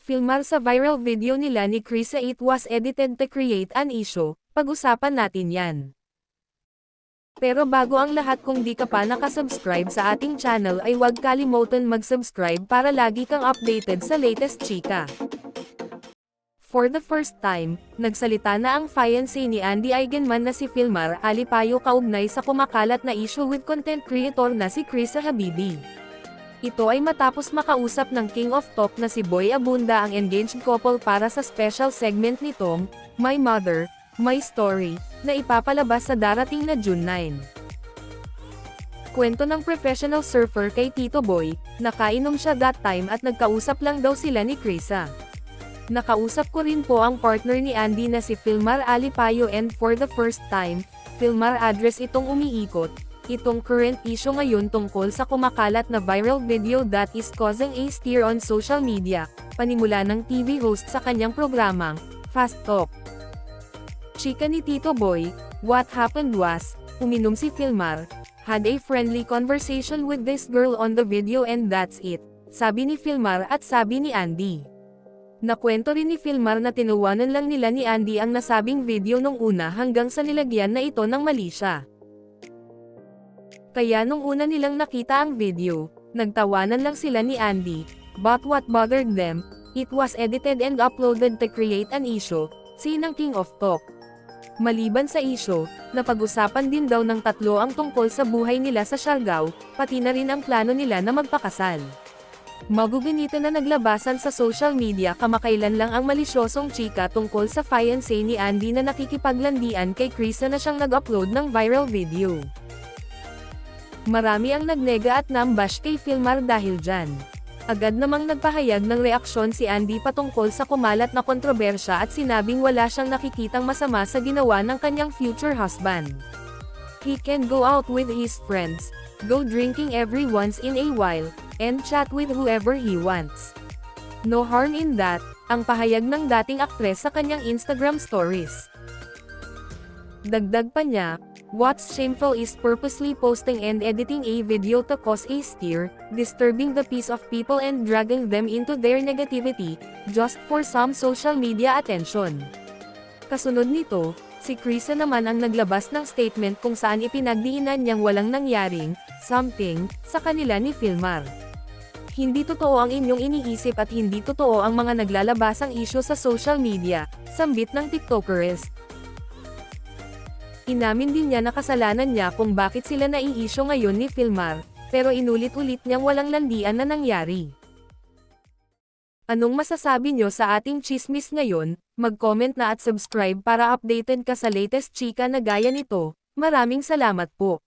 Filmar sa viral video nila ni Krisa, it was edited to create an issue, pag-usapan natin yan. Pero bago ang lahat, kung di ka pa nakasubscribe sa ating channel ay huwag kalimutan mag-subscribe para lagi kang updated sa latest chika. For the first time, nagsalita na ang fiancé ni Andy Eigenman na si Filmar Alipayo kaugnay sa kumakalat na issue with content creator na si Krisa Habibi. Ito ay matapos makausap ng King of Talk na si Boy Abunda ang engaged couple para sa special segment nitong My Mother, My Story, na ipapalabas sa darating na June 9. Kwento ng professional surfer kay Tito Boy, nakainom siya that time at nagkausap lang daw sila ni Krisa. Nakausap ko rin po ang partner ni Andy na si Filmar Alipayo and for the first time, Filmar address itong umiikot, itong current issue ngayon tungkol sa kumakalat na viral video that is causing a stir on social media, panimula ng TV host sa kanyang programang, Fast Talk. Chika ni Tito Boy, what happened was, uminom si Filmar, had a friendly conversation with this girl on the video and that's it, sabi ni Filmar at sabi ni Andy. Nakwento rin ni Filmar na tinuwanan lang nila ni Andy ang nasabing video nung una hanggang sa nilagyan na ito ng mali siya. Kaya nung una nilang nakita ang video, nagtawanan lang sila ni Andy, but what bothered them, it was edited and uploaded to create an issue, sinang King of Talk. Maliban sa issue, napag-usapan din daw ng tatlo ang tungkol sa buhay nila sa Siargao, pati na rin ang plano nila na magpakasal. Magugunita na naglabasan sa social media kamakailan lang ang malisyosong chika tungkol sa fiancé ni Andy na nakikipaglandian kay Krisa na siyang nag-upload ng viral video. Marami ang nagnega at nambash kay Filmar dahil dyan. Agad namang nagpahayag ng reaksyon si Andy patungkol sa kumalat na kontrobersya at sinabing wala siyang nakikitang masama sa ginawa ng kanyang future husband. He can go out with his friends, go drinking every once in a while, and chat with whoever he wants. No harm in that, ang pahayag ng dating aktres sa kanyang Instagram stories. Dagdag pa niya, what's shameful is purposely posting and editing a video to cause a stir, disturbing the peace of people and dragging them into their negativity, just for some social media attention. Kasunod nito, si Krisa naman ang naglabas ng statement kung saan ipinagdiinan niyang walang nangyaring something sa kanila ni Filmar. Hindi totoo ang inyong iniisip at hindi totoo ang mga naglalabasang issue sa social media, sambit ng TikTokerist. Inamin din niya na kasalanan niya kung bakit sila nai-issue ngayon ni Filmar, pero inulit-ulit niyang walang landian na nangyari. Anong masasabi niyo sa ating chismis ngayon? Mag-comment na at subscribe para updated ka sa latest chika na gaya nito. Maraming salamat po.